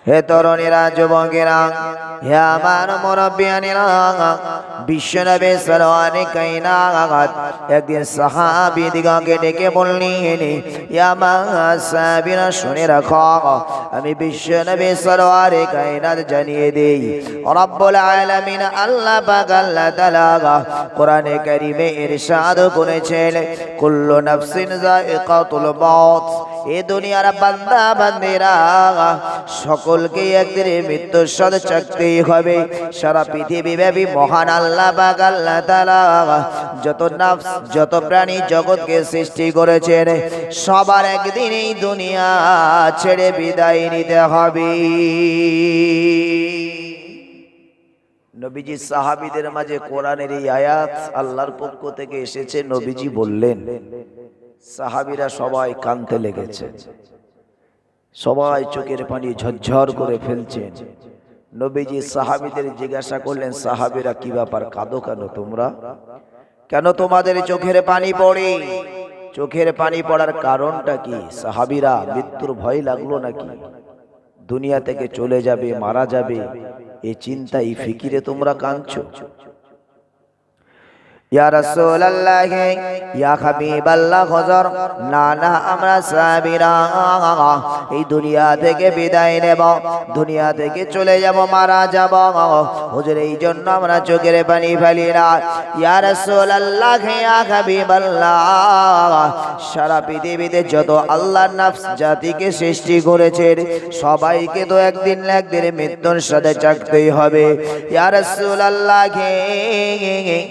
হে তরুণীরা, যুবকেরা, হে আমার মুরব্বিয়ানেরা, বিশ্বনবী সাল্লাল্লাহু কায়নাত একদিন সাহাবীদিগকে ডেকে বললেন, ইয়া সাহাবীরা শুনে রাখো, আমি বিশ্বনবী সাল্লাল্লাহু কায়নাত জানিয়ে দেই, রব্বুল আলামিন আল্লাহ পাক আল্লাহ তাআলা কোরআনে কারীমে ইরশাদ করেছেন, কুল্লু নাফসিন যায়িকাতুল মাউত। এ দুনিয়ার বান্দা বান্দিরা সকলকে একদিন মৃত্যুর স্বাদ চাখতেই হবে। সারা পৃথিবী ব্যাপী মহান আল্লাহ পাক আল্লাহ তাআলা যত নফস যত প্রাণী জগৎকে সৃষ্টি করেছেন, সবার একদিন এই দুনিয়া ছেড়ে বিদায় নিতে হবে। নবীজি সাহাবীদের মাঝে কোরআনের এই আয়াত আল্লাহর পক্ষ থেকে এসেছে, নবীজি বললেন, সাহাবীরা সবাই কাঁদতে লেগেছে, সবাই চোখের পানি ঝরঝর করে ফেলছেন। নবীজি সাহাবীদের জিজ্ঞাসা করলেন, সাহাবীরা কি ব্যাপার, কাঁদো কেন তোমরা? কেন তোমাদের চোখের পানি পড়ে? চোখের পানি পড়ার কারণটা কি? সাহাবীরা, মৃত্যুর ভয় লাগলো নাকি? দুনিয়া থেকে চলে যাবে, মারা যাবে, এই চিন্তা এই ফিকিরে তোমরা কাঁদছো? ইয়া রাসূলুল্লাহ, ইয়া হাবিবাল্লাহ, হুজুর, না না, আমরা সাহাবীরা এই দুনিয়া থেকে বিদায় নেব, দুনিয়া থেকে চলে যাব, মারা যাব, হুজুর, এই জন্য আমরা চোখের পানি ফেলি না। ইয়া রাসূলুল্লাহ, ইয়া হাবিবাল্লাহ, সারা পৃথিবীতে যত আল্লাহর নফস জাতিকে সৃষ্টি করেছেন, সবাইকে তো একদিন না একদিন মৃত্যুর সাথে চাকতেই হবে। ইয়া রাসূলুল্লাহ,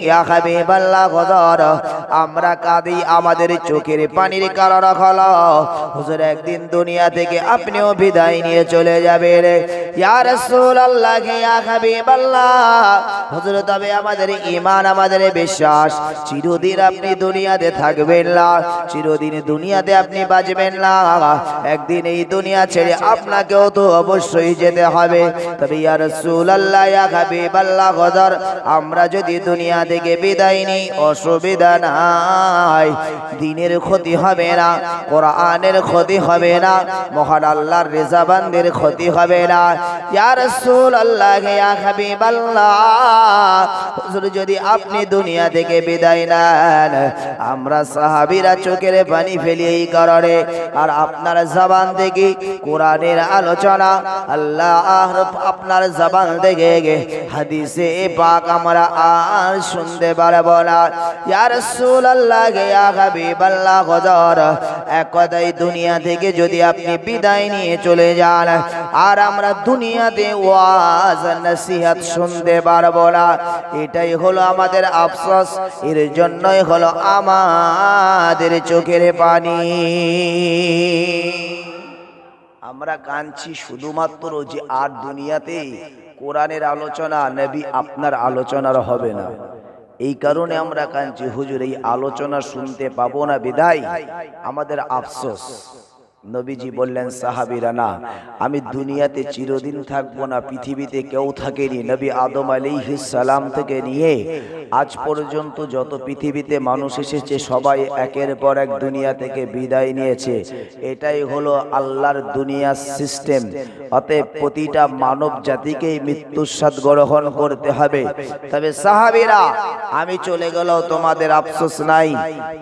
ইয়া হাবিব আমরা কাঁদি, আমাদের চোখের পানির কারণ হলো, হুজুর, একদিন দুনিয়া থেকে আপনিও বিদায় নিয়ে চলে যাবেন। ইয়া রাসূলুল্লাহ, ইয়া হাবিবাল্লাহ, হুজুর, তবে আমাদের ঈমান, আমাদের বিশ্বাস, চিরদিন আপনি দুনিয়াতে থাকবেন না, চিরদিন দুনিয়াতে আপনি বাঁচবেন না, একদিন এই দুনিয়া ছেড়ে আপনাকেও তো অবশ্যই যেতে হবে। তবে ইয়া রাসূলুল্লাহ, ইয়া হাবিবাল্লাহ, হুজুর, আমরা যদি দুনিয়া থেকে বিদায় নেই, অসুবিধা নাই, দ্বীনের ক্ষতি হবে না, কোরআনের ক্ষতি হবে না, মহান আল্লাহর রেজাবানদের ক্ষতি হবে না। ইয়া রাসূলুল্লাহ, ইয়া হাবিবাল্লাহ, হুজুর, যদি আপনি দুনিয়া থেকে বিদায় নেন, আমরা সাহাবীরা চোখের পানি ফেলি এই কারণে, আর আপনার জবান থেকে কোরআনের আলোচনা, আল্লাহ আপনার জবান থেকে হাদিসে পাক আমরা আর শুনতে পারব না। ইয়া রাসূলুল্লাহ, ইয়া হাবিবাল্লাহ, হুজুর, এক কথায় দুনিয়া থেকে যদি আপনি বিদায় নিয়ে চলে যান, আর আমরা দুনিয়াতে ওয়াজ নসিহত শুনতে পারব না, এটাই হলো আমাদের আফসোস, এর জন্যই হলো আমাদের চোখের পানি। আমরা কাঁদছি শুধুমাত্র যে আর দুনিয়াতে কোরআনের আলোচনা, নবী আপনার আলোচনার হবে না, এই কারণে আমরা কাঁদছি, হুজুর, এই আলোচনা শুনতে পাবো না বিদায় আমাদের আফসোস। নবীজি বললেন, সাহাবীরা, না, আমি দুনিয়াতে চিরদিন থাকবো না, পৃথিবীতে কেউ থাকেনি, নবী আদম আলাইহিস সালাম থেকে নিয়ে আজ পর্যন্ত যত পৃথিবীতে মানুষ এসেছে, সবাই একের পর এক দুনিয়া থেকে বিদায় নিয়েছে, এটাই হলো আল্লাহর দুনিয়ার সিস্টেম। অতএব প্রতিটা মানব জাতিকেই মৃত্যুর স্বাদ গ্রহণ করতে হবে। তবে সাহাবীরা, আমি চলে গেলেও তোমাদের আফসোস নাই,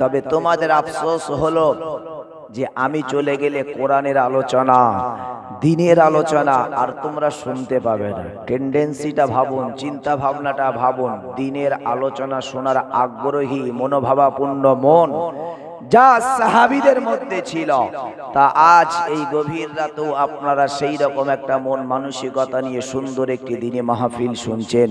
তবে তোমাদের আফসোস হলো যে আমি চলে গেলে কোরআনের আলোচনা, দ্বীনের আলোচনা আর তোমরা শুনতে পাবে না। টেন্ডেন্সিটা ভাবুন, চিন্তা ভাবনাটা ভাবুন, দ্বীনের আলোচনা শোনার আগ্রহী মনোভাবাপূর্ণ মন যা সাহাবীদের মধ্যে ছিল, তা আজ এই গভীর রাতেও আপনারা সেই রকম একটা মন মানসিকতা নিয়ে সুন্দর একটি দ্বীনি মাহফিল শুনছেন।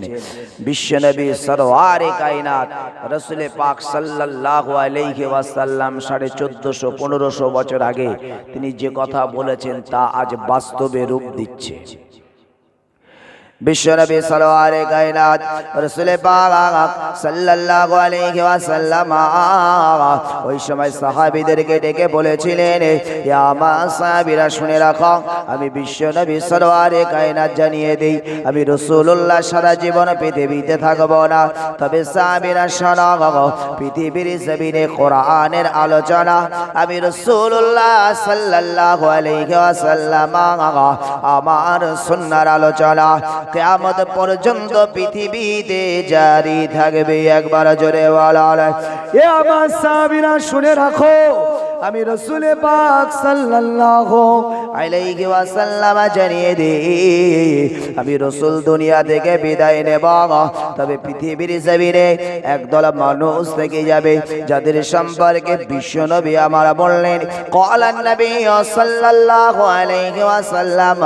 বিশ্বনবী সরওয়ারে কায়নাত রাসূল পাক সাল্লাল্লাহু আলাইহি ওয়াসাল্লাম 1450-1500 বছর আগে তিনি যে কথা বলেছেন তা আজ বাস্তবে রূপ দিচ্ছে। বিশ্বনবী সরওয়ারে কায়নাত রাসূল পাক সাল্লাল্লাহু আলাইহি ওয়াসাল্লাম ওই সময় সাহাবীদেরকে ডেকে বলেছিলেন, ইয়া মা সাহাবীরা শুনে রাখো, আমি বিশ্বনবী সরওয়ারে কায়নাত জানিয়ে দেই, আমি রাসূলুল্লাহ সারা জীবন পৃথিবীতে থাকব না, তবে সাহাবীরা শোনো, পৃথিবীর জমিনে কোরআনের আলোচনা আমি রাসূলুল্লাহ সাল্লাল্লাহু আলাইহি ওয়াসাল্লাম আমার সুন্নাহর আলোচনা কিয়ামত পর্যন্ত পৃথিবীতে জারি থাকবে। একবার জোরে বলেন, এ আমার সাহাবীরা শুনে রাখো, আমি রাসূল পাক সাল্লাল্লাহু আলাইহি ওয়াসাল্লাম জানিয়ে দেই, আমি রাসূল দুনিয়া থেকে বিদায় নেব, তবে পৃথিবীর জমিনে একদল মানুষ থেকে যাবে যাদের সম্পর্কে বিশ্বনবী আমার বললেন, ক্বালান নবী সাল্লাল্লাহু আলাইহি ওয়াসাল্লাম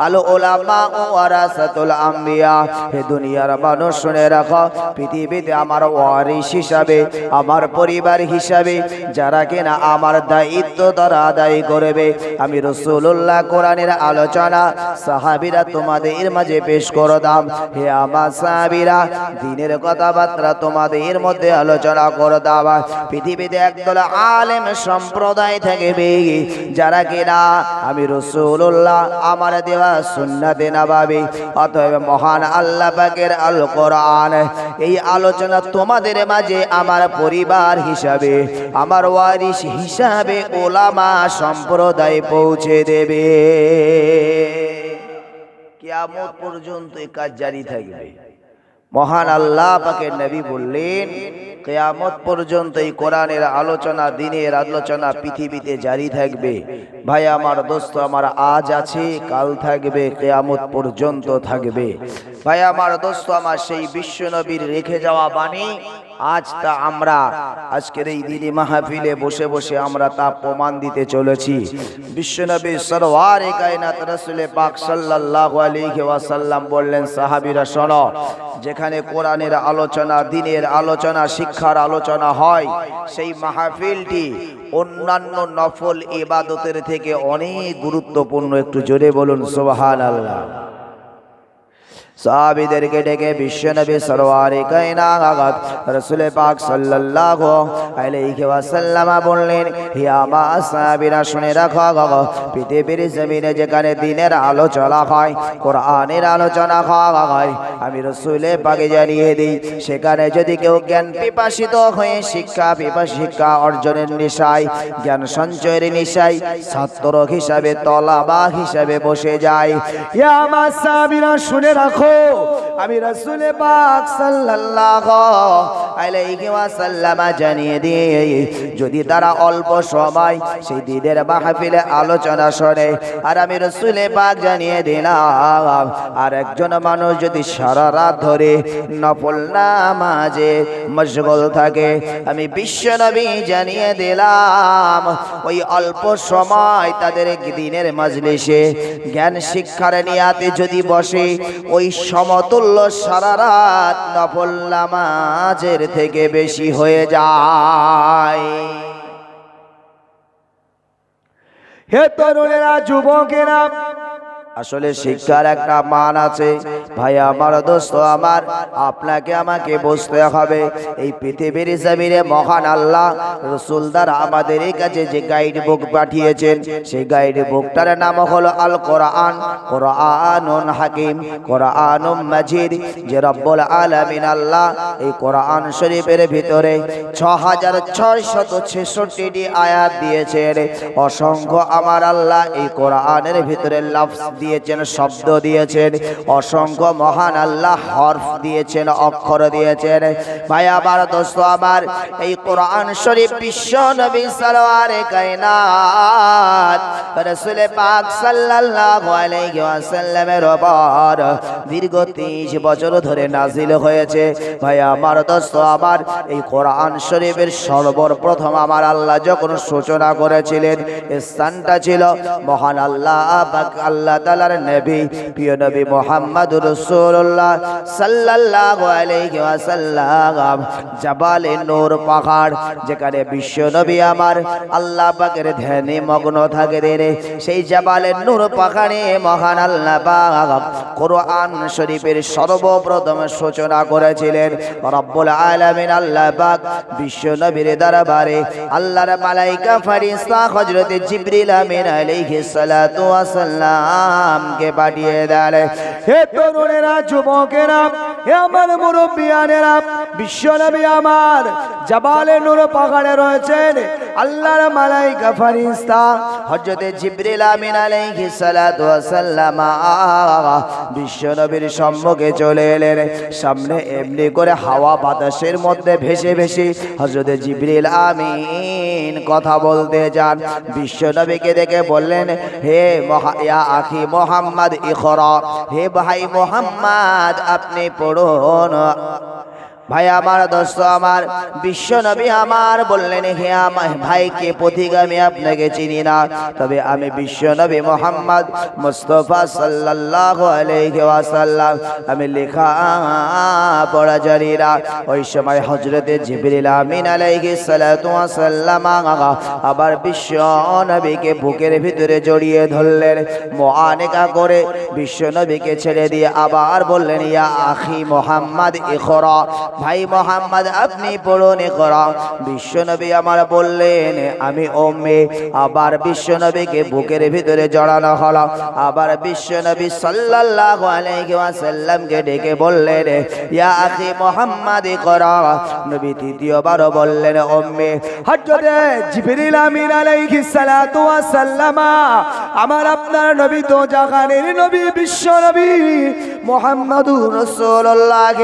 আল উলামা ওয়ারাসাতুল আম্বিয়া। হে দুনিয়ার মানুষ শুনে রাখো, পৃথিবীতে আমার ওয়ারিস হিসাবে, আমার পরিবার হিসাবে যারা কিনা আমার দায়িত্ব তারা আদায় করবে, আমি রাসূলুল্লাহ কোরআনের আলোচনা সাহাবীরা তোমাদের মাঝে পেশ করতাম। হে আমার সাহাবীরা, দ্বীনের কথাবার্তা তোমাদের মধ্যে আলোচনা করতাম। পৃথিবীতে একদল আলেম সম্প্রদায় থাকবে যারা কিনা আমি রাসূলুল্লাহ আমার দেওয়া সুন্নাতে নববী অতএব মহান আল্লাহ পাকের আল কোরআন এই আলোচনা তোমাদের মাঝে আমার পরিবার হিসাবে, আমার ওয়ারিস হিসাবে উলামা সম্প্রদায় পৌঁছে দেবে। কিয়ামত পর্যন্ত এই কাজ জারি থাকবে। মহান আল্লাহ পাকের নবী বললেন, কিয়ামত পর্যন্ত এই কোরআনের আলোচনা, দ্বীনের আলোচনা পৃথিবীতে জারি থাকবে। ভাই আমার, দোস্ত আমার, আজ আছে, কাল থাকবে, কিয়ামত পর্যন্ত থাকবে। ভাই আমার, দোস্ত আমার, সেই বিশ্ব নবীর রেখে যাওয়া বাণী আজ তা আমরা আজকের এই দিনী মাহফিলে বসে বসে আমরা তা প্রমাণ দিতে চলেছি। বিশ্বনবী সরওয়ারে কায়নাত রাসূল পাক সাল্লাল্লাহু আলাইহি ওয়াসাল্লাম বললেন, সাহাবীরা শোনো, যেখানে কোরআনের আলোচনা, দ্বীনের আলোচনা, শিক্ষার আলোচনা হয়, সেই মাহফিলটি অন্যান্য নফল ইবাদতের থেকে অনেক গুরুত্বপূর্ণ। একটু জোরে বলুন সুবহানাল্লাহ। সাহাবীদেরকে ডেকে বিশ্বনবী সরওয়ারে কায়নাত রাসূল পাক সাল্লাল্লাহু আলাইহি ওয়াসাল্লাম বললেন, হে আমার সাহাবীরা শুনে রাখো, পৃথিবীর জমিনে যেখানে দ্বীনের আলোচনা হয়, কোরআনের আলোচনা হয়, আমি রাসূল পাক জানিয়ে দিই, সেখানে যদি কেউ জ্ঞান পিপাসিত হয়ে শিক্ষা অর্জনের নেশায়, জ্ঞান সঞ্চয়ের নেশায় ছাত্র হিসাবে, তলাবা হিসাবে বসে যায়, হে আমার সাহাবীরা শুনে রাখো, আমি রাসূল পাক সাল্লাল্লাহু আলাইহি ওয়াসাল্লাম জানিয়ে দিই, যদি তারা অল্প সময় সেই দ্বীনের মাহফিলে আলোচনা শুনে, আর আমি রাসূল পাক জানিয়ে দিলাম, আর একজন মানুষ যদি সারা রাত ধরে নফল নামাজে মশগুল থাকে, আমি বিশ্বনবী জানিয়ে দিলাম, ওই অল্প সময় তাদের দ্বীনের মাজলিসে জ্ঞান শিক্ষার নিয়াতে যদি বসে, ওই সমতুল্য সারা রাত নফল নামাজের থেকে বেশি হয়ে যায়। হে তরুণেরা, যুবকেরা, আসলে শিক্ষার একটা মান আছে। ভাই আমার, দোস্ত আমার, আপনাকে আমাকে বুঝতে হবে, এই পৃথিবীর জমিনে মহান আল্লাহ রাসূল দ্বারা আমাদের কাছে যে গাইড বুক পাঠিয়েছেন, সেই গাইড বুকটার নাম হলো আল কোরআন। কোরআনুন হাকিম, কোরআনুম মাজিদ, যে রব্বুল আলামিন আল্লাহ এই কোরআন শরীফের ভিতরে 6666টি আয়াত দিয়েছেন। অসংখ্য আমার আল্লাহ এই কোরআনের ভিতরে লফজ দিয়েছেন, শব্দ দিয়েছেন, অসংখ্য মহান আল্লাহ হরফ দিয়েছেন, অক্ষর দিয়েছেন। ভাই আমার, দোস্ত আমার, এই কোরআন শরীফ বিশ্ব নবী সরওয়ারে কায়নাত রাসূল পাক সাল্লাল্লাহু আলাইহি ওয়াসাল্লামের উপর দীর্ঘ 30 বছর ধরে নাজিল হয়েছে। ভাই আমার, দোস্ত আমার, এই কোরআন শরীফের সর্বপ্রথম আমার আল্লাহ যখন সূচনা করেছিলেন, স্থানটা ছিল মহান আল্লাহ পাক আল্লাহ তাআলার নবী প্রিয় নবী মুহাম্মদুর রাসূলুল্লাহ সাল্লাল্লাহু আলাইহি ওয়াসাল্লাম জাবালে নূর পাহাড়, যেখানে বিশ্ব নবী আমার আল্লাহ পাকের ধ্যানে মগ্ন থাকেন, সেই জাবালে নূর পাহাড়ে মহান আল্লাহ পাক কোরআন শরীফের সর্বপ্রথম সূচনা করেছিলেন। রব্বুল আলামিন আল্লাহ পাক বিশ্ব নবীর দরবারে আল্লাহর মালাইকা ফেরেশতা হযরত জিবরিল আমিন আলাইহিস সালাতু ওয়াস সালাম কে পাঠিয়ে দেন। হে তরুণেরা, যুবকেরা, হে আমার মুরব্বিয়ানেরা, বিশ্ব নবী আমার জাবালে নূর পাহাড়ে রয়েছেন আল্লাহর মালাইকা ফেরেশতা হযরত জিবরিল আমিন আলাইহিস সালাতু ওয়াস সালাম বিশ্ব নবীর সম্মুখে চলে এলেন। সামনে এমনি করে হাওয়া বাতাসের মধ্যে ভেসে ভেসে হযরত জিবরিল আমিন কথা বলতে যান। বিশ্ব নবীকে দেখে বললেন, হে ইয়া আখি মুহাম্মদ ইকরা, হে ভাই মুহাম্মদ আপনি পড়ুন। ভাই আমার, দোস্ত আমার, বিশ্ব নবী আমার বললেন, হে আমার ভাইকে পথিক আমি আপনাকে চিনি না, তবে আমি বিশ্ব নবী মুহাম্মদ মুস্তাফা সাল্লাল্লাহু আলাইহি ওয়াসাল্লাম আমি লেখা পড়া জানি না। ওই সময় হযরত জিবরিল আমিন আলাইহিস সালাতু ওয়াসাল্লাম আবার বিশ্ব নবীকে বুকের ভিতরে জড়িয়ে ধরলেন, মুআনিকা করে বিশ্ব নবীকে ছেড়ে দিয়ে আবার বললেন, ইয়া আখি মুহাম্মদ ইকরা, ভাই মোহাম্মদ আপনি পড়ুন ইকরা। বিশ্ব নবী আমার বললেন, আমি উম্মি। আবার বিশ্ব নবীকে বুকের ভিতরে জড়ানো হলো। আবার বিশ্ব নবী সাল্লাল্লাহু আলাইহি ওয়াসাল্লামকে ডেকে বললেন, ইয়া আখি মুহাম্মদ ইকরা। নবী তৃতীয়বার বললেন, উম্মি। হযরত জিবরিল আমিন আলাইহিস সালাতু ওয়াস সালাম আমার আপনার নবী তো জাহানের নবী বিশ্ব নবী মুহাম্মদুর রাসূলুল্লাহ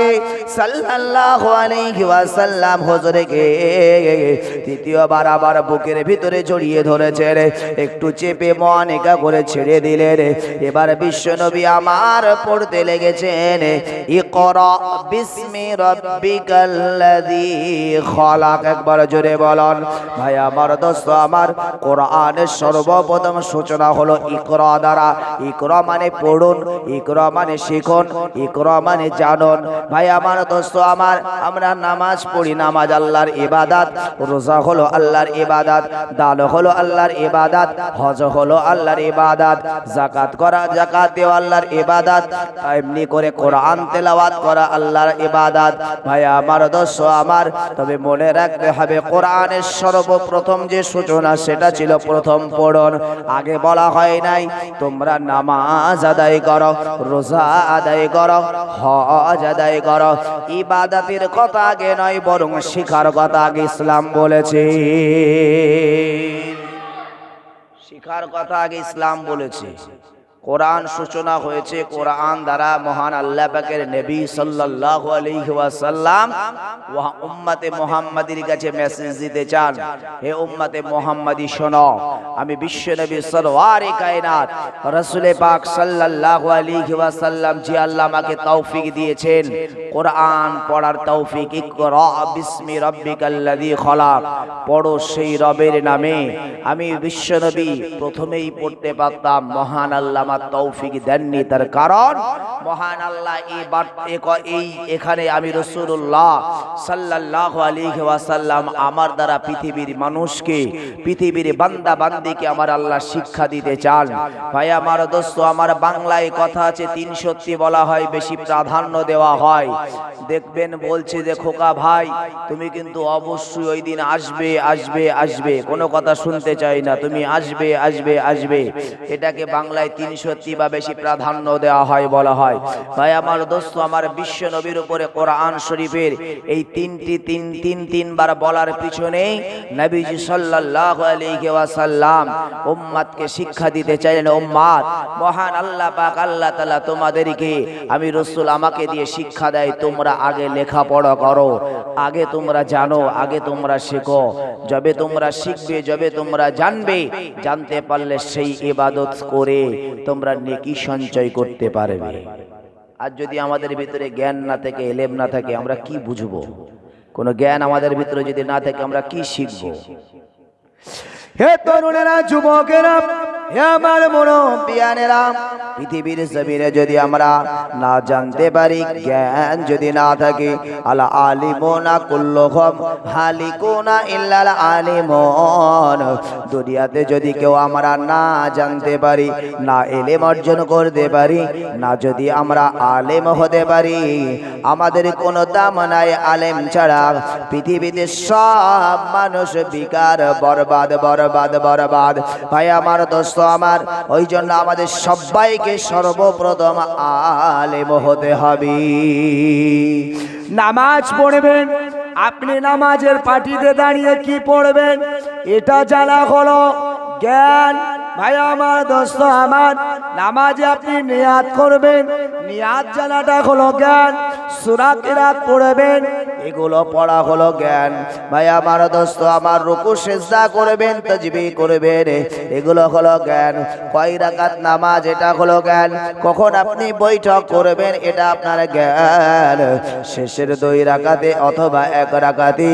সাল্লাল্লাহু আলাইহি ওয়াসাল্লাম হুজুরকে তৃতীয়বার আবার বুকের ভিতরে জড়িয়ে ধরেছেন, একটু চেপে মুআনিকা করে ছেড়ে দিলেন। এবার বিশ্ব নবী আমার পড়তে লেগেছেন, ইকরা বিসমি রাব্বিকাল্লাযী খলাক। একবার জোরে বলুন। ভাই আমার, দোস্ত আমার, কোরআনের সর্বপ্রথম সূচনা হলো ইকরা দ্বারা। ইকরা মানে পড়ুন, ইকরা মানে শিখুন, ইকরা মানে জানুন। ভাই আমার, দোস্ত আমার, আমরা নামাজ পড়ি, নামাজ আল্লাহর ইবাদত, রোজা হলো আল্লাহর ইবাদত, দান হলো আল্লাহর ইবাদত, হজ হলো আল্লাহর ইবাদত, যাকাত করা, যাকাত দেওয়া আল্লাহর ইবাদত, এমনি করে কোরআন তেলাওয়াত করা আল্লাহর ইবাদত। ভাই আমার, দোস্ত আমার, তবে মনে রাখতে হবে কোরআনের সর্বপ্রথম যে সূচনা সেটা ছিল প্রথম পড়ুন। আগে বলা হয় নাই তোমরা নামাজ আদায় করো, রোজা আদায় করো, হজ আদায় করো। ইবাদতের কথা আগে নয়, বরং শিখার কথা আগে ইসলাম বলেছে। শিখার কথা আগে ইসলাম বলেছে। কোরআন সূচনা হয়েছে কোরআন দ্বারা। মহান আল্লাহ পাকের নবী সাল্লাল্লাহু আলাইহি ওয়াসাল্লাম উম্মতে মুহাম্মাদির কাছে মেসেজ দিতে চান, হে উম্মতে মুহাম্মাদি শোনো, আমি বিশ্ব নবী সরওয়ারে কায়নাত রাসূল পাক সাল্লাল্লাহু আলাইহি ওয়াসাল্লাম যে আল্লাহ আমাকে তৌফিক দিয়েছেন কোরআন পড়ার তৌফিক। ইকরা বিসমি রাব্বিকাল্লাযী খলাক, পড়ো সেই রবের নামে। আমি বিশ্ব নবী প্রথমেই পড়তে পারতাম, মহান আল্লাহ তৌফিক দেননি। তার কারণ মহান আল্লাহ এই এখানে আমি রাসূলুল্লাহ সাল্লাল্লাহু আলাইহি ওয়াসাল্লাম আমার দ্বারা পৃথিবীর মানুষকে, পৃথিবীর বান্দা বান্দিকে আমার আল্লাহ শিক্ষা দিতে চান। ভাই আমার, দোস্ত আমার, বাংলায় কথা আছে 3 বলা হয়, বেশি প্রাধান্য দেওয়া হয়। দেখবেন বলছে যে খোকা ভাই তুমি কিন্তু অবশ্যই ওই দিন আসবে আসবে আসবে, কোনো কথা শুনতে চাই না, তুমি আসবে আসবে আসবে। এটাকে বাংলায় 3 বা বেশি প্রাধান্য দেওয়া হয় বলা হয়। ভাই আমার, দোস্ত আমার, বিশ্ব নবীর উপরে কোরআন শরীফের এই তিনবার বলার পিছনে নবীজি সাল্লাল্লাহু আলাইহি ওয়াসাল্লাম উম্মতকে শিক্ষা দিতে চাইলেন, উম্মত মহান আল্লাহ পাক আল্লাহ তাআলা তোমাদেরকে, আমি রাসূল আমাকে দিয়ে শিক্ষা দেয়, তোমরা আগে লেখাপড়া করো, আগে তোমরা জানো, আগে তোমরা শেখো। যবে তোমরা শিখবে, যবে তোমরা জানবে, জানতে পারলে সেই ইবাদত করে তোমরা নেকি সঞ্চয় করতে পারবে। আর যদি আমাদের ভিতরে জ্ঞান না থাকে, ইলম না থাকে, আমরা কি বুঝবো? কোনো জ্ঞান আমাদের ভিতরে যদি না থাকে আমরা কি শিখবো? হে তরুণেরা, যুবকেরা, হে আমার মুরব্বিয়ানেরা, পৃথিবীর জমিনে যদি আমরা না জানতে পারি, জ্ঞান যদি না থাকে, আলা আলিমুনা কুল্লুহুম হালিকুনা ইল্লাল আলিমুন, দুনিয়াতে যদি কেউ আমরা না জানতে পারি, না ইলম অর্জন করতে পারি, না যদি আমরা আলেম হতে পারি, আমাদের কোনো দাম নাই আলেম ছাড়া। পৃথিবীতে সব মানুষ বেকার, বরবাদ বরবাদ বরবাদ। ভাই আমার, দোস্ত আমার, ওই জন্য আমাদের সবাইকে সর্বপ্রথম আলেম হতে হবে। নামাজ পড়বেন, আপনি নামাজের পাটিতে দাঁড়িয়ে কি পড়বেন এটা জানা হলো জ্ঞান। ভাই আমার, দোস্ত আমার, নামাজে আপনি নিয়াত করবেন, নিয়াত জানাটা হলো জ্ঞান। সূরা কিরাত পড়বেন, এগুলো পড়া হলো জ্ঞান। ভাই আমার, দোস্ত আমার, রুকু সিজদা করবেন, তাসবিহ করবেন, এগুলো হলো জ্ঞান। কয় রাকাত নামাজ, এটা হলো জ্ঞান। কখন আপনি বৈঠক করবেন, এটা আপনার জ্ঞান। শেষের 2 রাকাতে অথবা 1 রাকাতে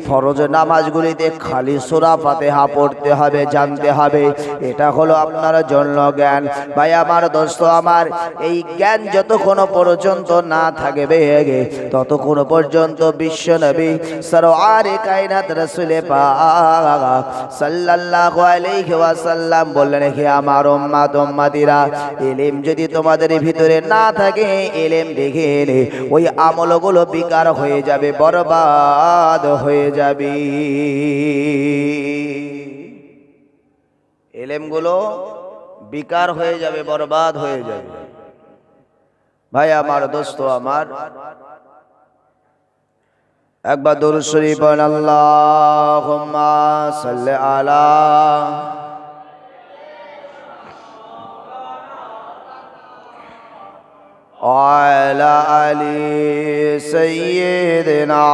ফরজ নামাজগুলিতে খালি সূরা ফাতিহা পড়তে হবে, জানতে হবে, এটা হলো আপনার জন্য জ্ঞান। ভাই আমার, দোস্ত আমার, এই জ্ঞান যতক্ষণ পর্যন্ত না থাকবে, ততক্ষণ পর্যন্ত বিশ্ব নবী সরওয়ারে কায়নাত রাসূল পাক সাল্লাল্লাহু আলাইহি ওয়াসাল্লাম বললেন, হে আমার উম্মত উম্মতিরা, ইলম যদি তোমাদের ভিতরে না থাকে, ইলম দেখে ওই আমলগুলো বেকার হয়ে যাবে, বরবাদ হয়ে যাবে। ইলমগুলো বেকার হয়ে যাবে, বরবাদ হয়ে যাবে। ভাই আমার, দোস্ত আমার, একবার দুরূদ শরীফ পড়ুন, আল্লাহুম্মা সাল্লি আলা ওয়ালা আলি সাইয়্যিদিনা।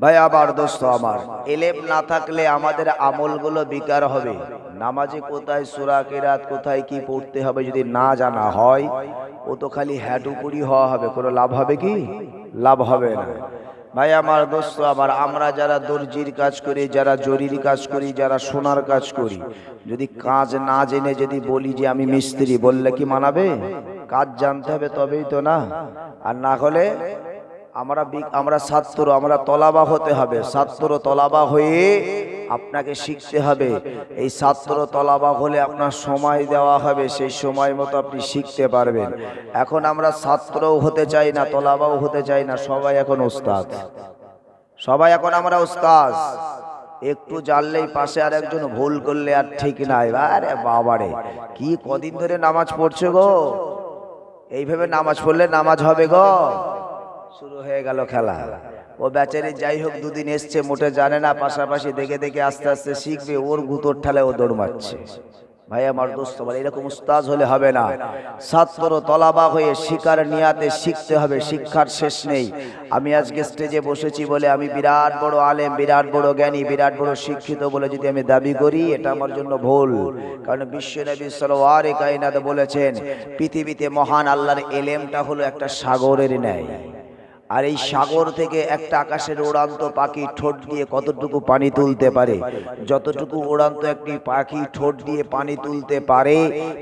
ভাই আমার, দোস্ত আমার, ইলম না থাকলে আমাদের আমলগুলো বেকার হবে। নামাজে কোথায় সূরা কিরাত, কোথায় কি পড়তে হবে যদি না জানা হয়, ও তো খালি হ্যাটুপুরি হওয়া হবে, কোনো লাভ হবে কি? লাভ হবে না। ভাই আমার, দোস্ত আমার, আমরা যারা দর্জির কাজ করি, যারা জরির কাজ করি, যারা সোনার কাজ করি, যদি কাজ না জেনে যদি বলি যে আমি মিস্ত্রি, বললে কি মানাবে? কাজ জানতে হবে, তবেই তো না। আর না হলে আমরা ছাত্র, আমরা তলাবা হতে হবে। ছাত্র তলাবা হয়ে আপনাকে শিখতে হবে। এই ছাত্র তলাবা হলে আপনার সময় দেওয়া হবে, সেই সময় মতো আপনি শিখতে পারবেন। এখন আমরা ছাত্রও হতে চাই না, তলাবাও হতে চাই না, সবাই এখন উস্তাদ, সবাই এখন আমরা উস্তাদ। একটু জানলেই পাশে আর একজন ভুল করলে আর ঠিক নাই, আরে বাবারে কি কদিন ধরে নামাজ পড়ছে গো, এইভাবে নামাজ পড়লে নামাজ হবে গো। শুরু হয়ে গেল খেলা। ও বেচারি যাই হোক 2 দিন এসছে, মোটে জানে না, পাশাপাশি দেখে দেখে আস্তে আস্তে শিখবে, ওর গুতোর ঠালে ও দৌড় মারছে। ভাই আমার, দোস্ত আমার, এরকম উস্তাদ হলে হবে না। ছাত্র তলাবা হয়ে শিকার নিয়াতে শিখতে হবে, শিক্ষার শেষ নেই। আমি আজকে স্টেজে বসেছি বলে আমি বিরাট বড় আলেম, বিরাট বড় জ্ঞানী, বিরাট বড় শিক্ষিত বলে যদি আমি দাবি করি, এটা আমার জন্য ভুল। কারণ বিশ্ব নবী সাল্লাল্লাহু কায়নাত বলেছেন, পৃথিবীতে মহান আল্লাহর ইলমটা হলো একটা সাগরের ন্যায়। আর এই সাগর থেকে একটা আকাশের উড়ান্ত পাখি ঠোঁট দিয়ে কতটুকু পানি তুলতে পারে, যতটুকু উড়ান্ত একটি পাখি ঠোঁট দিয়ে পানি তুলতে পারে,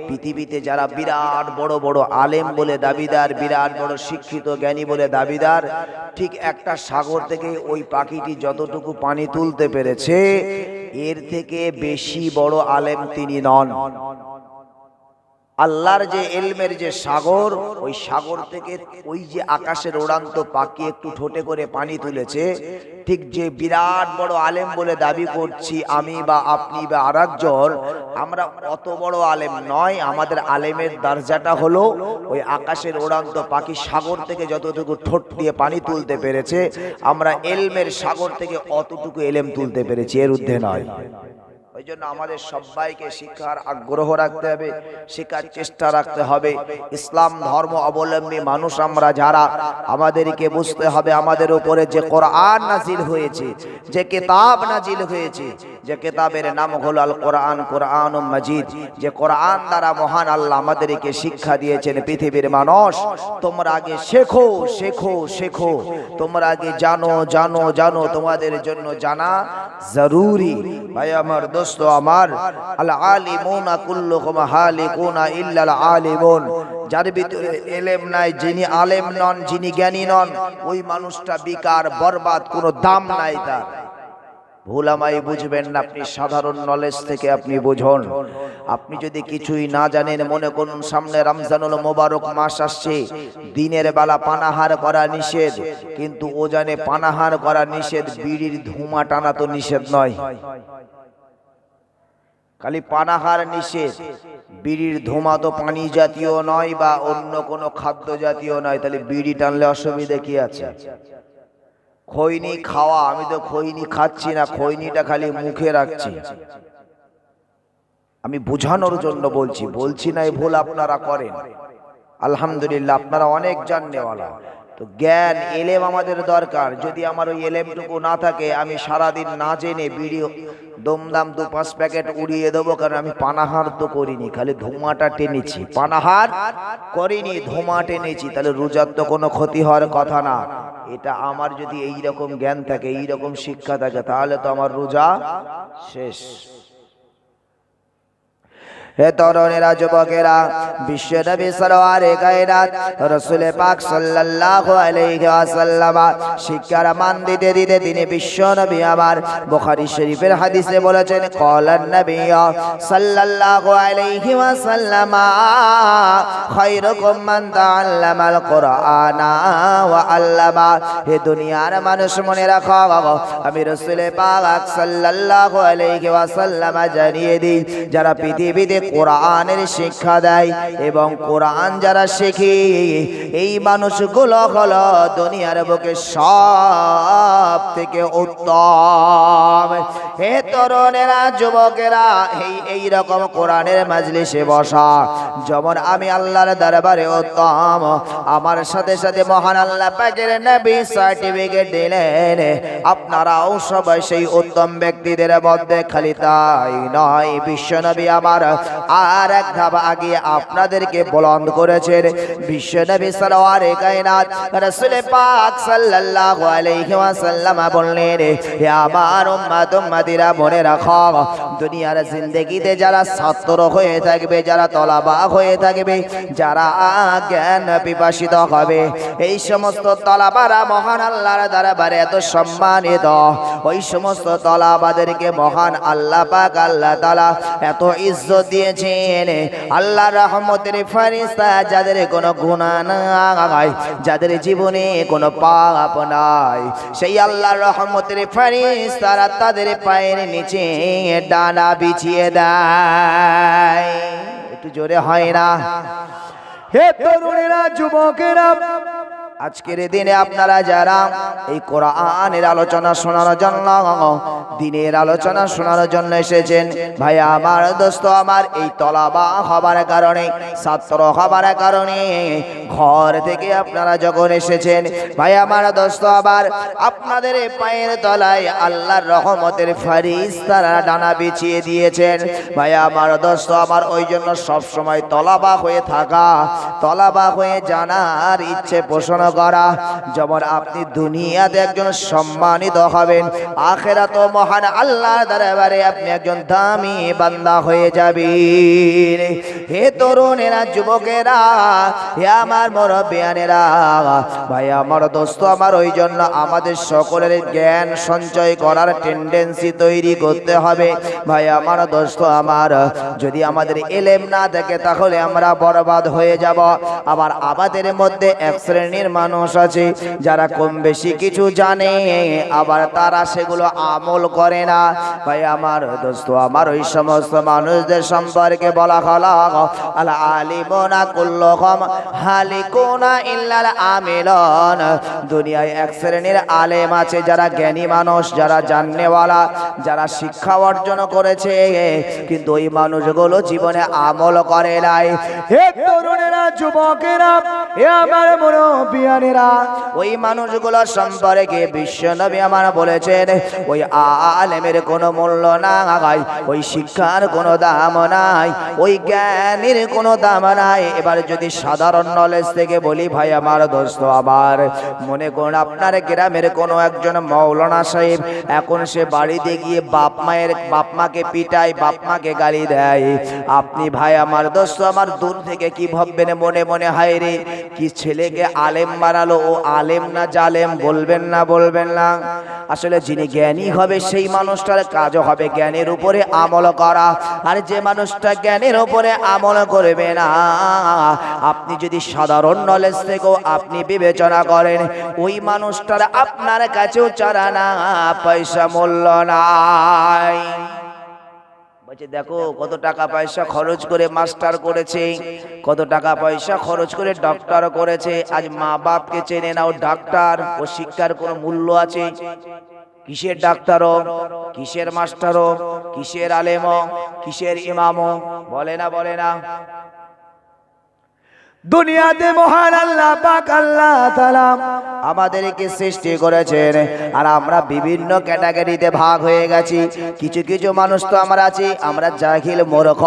পৃথিবীতে যারা বিরাট বড় বড় আলেম বলে দাবিদার, বিরাট বড় শিক্ষিত জ্ঞানী বলে দাবিদার, ঠিক একটা সাগর থেকে ওই পাখিটি যতটুকু পানি তুলতে পেরেছে, এর থেকে বেশি বড় আলেম তিনি নন। আল্লাহর যে ইলমের যে সাগর, ওই সাগর থেকে ওই যে আকাশের উড়ান্ত পাখি একটু ঠোঁটে করে পানি তুলেছে, ঠিক যে বিরাট বড় আলেম বলে দাবি করছি আমি বা আপনি বা আরেকজন, আমরা অত বড় আলেম নয়। আমাদের আলেমের দরজাটা হলো ওই আকাশের উড়ান্ত পাখি সাগর থেকে যতটুকু ঠোঁট দিয়ে পানি তুলতে পেরেছে, আমরা ইলমের সাগর থেকে অতটুকু ইলম তুলতে পেরেছি, এর ঊর্ধ্বে নয়। ওই জন্য আমাদের সবাইকে শিক্ষার আগ্রহ রাখতে হবে, শিক্ষার চেষ্টা রাখতে হবে। ইসলাম ধর্ম অবলম্বী মানুষ আমরা যারা, আমাদেরকে বুঝতে হবে আমাদের উপরে যে কোরআন নাজিল হয়েছে, যে কিতাব নাজিল হয়েছে, যে কিতাবের নাম হলো আল কোরআন, কোরআনুম মাজিদ, যে কোরআন দ্বারা মহান আল্লাহ আমাদেরকে শিক্ষা দিয়েছেন। পৃথিবীর মানুষ, তোমরা আগে শেখো শেখো শেখো, তোমরা আগে জানো জানো জানো, তোমাদের জন্য জানা জরুরি। ভাই আমার, দোস্ত আমার, আল আলিমুনা কুল্লুহুম হালিকুনা ইল্লাল আলিমুন, যার ভিতরে ইলম নাই, যিনি আলেম নন, যিনি জ্ঞানী নন, ওই মানুষটা বেকার, বরবাদ, কোনো দাম নাই তার। ভুলামাই বুঝবেন না, আপনি সাধারণ নলেজ থেকে আপনি বুঝুন। আপনি যদি কিছুই না জানেন, মনে করুন সামনে রমজানুল মোবারক মাস আসছে, দিনের বেলা পানাহার করা নিষেধ, কিন্তু ও জানে পানাহার করা নিষেধ, বিড়ির ধোঁয়া টানা তো নিষেধ নয়। খালি পানাহার নিষেধ, বিড়ির ধোঁয়া তো পানি জাতীয় নয় বা অন্য কোনো খাদ্য জাতীয় নয়, তাহলে বিড়ি টানলে অসুবিধা কি আছে? খৈনি খাওয়া, আমি তো খৈনি খাচ্ছি না, খৈনিটা খালি মুখে রাখছি, আমি বোঝানোর জন্য বলছি, বলছি না এই ভুল আপনারা করেন। আলহামদুলিল্লাহ, আপনারা অনেক জাননেওয়ালা। তো জ্ঞান এলেম আমাদের দরকার। যদি আমার ওই এলেমটুকু না থাকে, আমি সারাদিন না জেনে বিড়ি দমদাম 2-5 প্যাকেট উড়িয়ে দেবো, কারণ আমি পানাহার তো করিনি, খালি ধোঁয়াটা টেনেছি। পানাহার করিনি, ধোঁয়া টেনেছি, তাহলে রোজার তো কোনো ক্ষতি হওয়ার কথা না। এটা আমার যদি এই রকম জ্ঞান থাকে, এই রকম শিক্ষা থাকে, তাহলে তো আমার রোজা শেষ। হে তরুণেরা, যুবকেরা, বিশ্বনবী সরওয়ারে কায়নাত রাসূল পাক সাল্লাল্লাহু আলাইহি ওয়াসাল্লাম শিক্ষার মান দিতে দিতে তিনি বিশ্বনবী আমার বুখারী শরীফের হাদিসে বলেছেন, ক্বালান নবী সাল্লাল্লাহু আলাইহি ওয়াসাল্লাম খায়রুকুম মান তাআল্লামাল কুরআনা ওয়া আল্লামা। হে দুনিয়ার মানুষ, মনে রাখো, আমি রাসূল পাক সাল্লাল্লাহু আলাইহি ওয়াসাল্লাম জানিয়ে দিই, যারা পৃথিবীতে কোরআনের শিক্ষা দেয় এবং কোরআন যারা শেখে, এই মানুষগুলো হলো দুনিয়ার বুকে সব থেকে উত্তম। হে তরুণেরা, যুবকেরা, এই রকম কোরআনের মাজলিসে বসা যেমন আমি আল্লাহর দরবারে উত্তম, আমার সাথে সাথে মহান আল্লাহ পাকের নবী সার্টিফিকেট দিলেন, আপনারাও সবাই সেই উত্তম ব্যক্তিদের মধ্যে। খালি তাই নয়, বিশ্বনবী আমার আর এক ধাপ আগে আপনাদেরকে বুলন্দ করেছেন। বিশ্বনবী সরওয়ারে কায়নাত রাসূল পাক সাল্লাল্লাহু আলাইহি ওয়াসাল্লাম বললেন, হে আমার উম্মত উম্মতিরা, মনে রাখো, দুনিয়ার জিন্দেগিতে যারা ছাত্র হয়ে থাকবে, যারা তলাবা হয়ে থাকবে, যারা জ্ঞান পিপাসিত হবে, এই সমস্ত তলাবারা মহান আল্লাহর দরবারে এত সম্মানিত। ওই সমস্ত তলাবাদেরকে মহান আল্লাহ পাক আল্লাহ তাআলা এত ইজ্জত দিয়েছেন। আল্লাহর রহমতের ফেরেশতা, যাদের কোনো গুনাহ নাই, যাদের জীবনে কোনো পাপ নাই, সেই আল্লাহর রহমতের ফেরেশতারা তাদের পায়ের নিচে ডানা বিছিয়ে দেয়। একটু জোরে হয় না? হে তরুণেরা, যুবকেরা, আজকের দিনে আপনারা যারা এই কোরআনের আলোচনা শোনার জন্য, দিনের আলোচনা শোনার জন্য এসেছেন, ভাই আমার, দোস্ত আমার, এই তলাবা হবার কারণে, ছাত্র হবার কারণে ঘর থেকে আপনারা যখন এসেছেন, ভাই আমার, দোস্ত আমার, আপনাদের পায়ের তলায় আল্লাহর রহমতের ফেরেশতারা ডানা বিছিয়ে দিয়েছেন। ভাই আমার, দোস্ত আমার, ওই জন্য সবসময় তলাবা হয়ে থাকা, তলাবা হয়ে জানার ইচ্ছে পোষণ করা। যেমন আপনি দুনিয়াতে একজন সম্মানিত হবেন, আখিরাতে মহান আল্লাহর দরবারে আপনি একজন দামি বান্দা হয়ে যাবেন। হে তরুণেরা, যুবকেরা, হে আমার মুরব্বিয়ানেরা, ভাই আমার, দোস্ত আমার, ওই জন্য আমাদের সকলের জ্ঞান সঞ্চয় করার টেন্ডেন্সি তৈরি করতে হবে। ভাই আমার, দোস্ত আমার, যদি আমাদের ইলম না থাকে, তাহলে আমরা বরবাদ হয়ে যাব। আবার আমাদের মধ্যে এক শ্রেণীর মানুষ আছে যারা কম বেশি কিছু জানে, আবার তারা সেগুলো আমল করে না। ভাই আমার দোস্ত আমার, ওই সমস্ত মানুষদের সম্পর্কে বলা হলো আল আলিমুনা কুল্লুহুম হালিকুনা ইল্লাল আমিলুন। দুনিয়ায় এক শ্রেণীর আলেম আছে যারা জ্ঞানী মানুষ, যারা জাননেওয়ালা, যারা শিক্ষা অর্জন করেছে, কিন্তু ওই মানুষগুলো জীবনে আমল করে নাই। হে তরুণেরা, যুবকেরা, হে আমার মুরব্বিয়ানেরা, ওই মানুষগুলো সম্পর্কে বিশ্বনবী আমার বলেছেন ওই আলেমের কোনো মূল্য নাই, ওই শিক্ষার কোনো দাম নাই, ওই জ্ঞানের কোনো দাম নাই। এবার যদি সাধারণ নলেজ থেকে বলি ভাই আমার দোস্ত আমার, মনে করুন আপনার গ্রামের কোনো একজন মৌলানা সাহেব, এখন সে বাড়িতে গিয়ে বাপ মাকে পিটায়, বাপ মাকে গালি দেয়। আপনি ভাই আমার দোস্ত আমার দূর থেকে কি ভাববেন? মনে মনে হায় রে, কি ছেলেকে আলেম বানালো, ও আলেম না জালেম? বলবেন না? বলবেন না? আসলে যিনি জ্ঞানী হবে সেই মানুষটার কাজও হবে জ্ঞানের উপরে আমল করা। আর যে মানুষটা জ্ঞানের উপরে আমল করবে না, আপনি যদি সাধারণ নলেজ থেকেও আপনি বিবেচনা করেন, ওই মানুষটার আপনার কাছেও চারা না পয়সা মূল্য নাই। বলছে দেখো কত টাকা পয়সা খরচ করে মাস্টার করেছে, কত টাকা পয়সা খরচ করে ডক্টর করেছে। আজ মা বাপকে চেনে না, ও ডাক্তার, ও শিক্ষার কোনো মূল্য আছে? কিসের ডাক্তারও, কিসের মাস্টারও, কিসের আলেমও, কিসের ইমামও? বলে না? বলে না? দুনিয়াতে মহান আল্লাহ পাক আল্লাহ তাআলা আমাদেরকে সৃষ্টি করেছেন, আর আমরা বিভিন্ন ক্যাটাগরিতে ভাগ হয়ে গেছি। কিছু কিছু মানুষ তো আমরা আছি, আমরা জাহিল মূর্খ,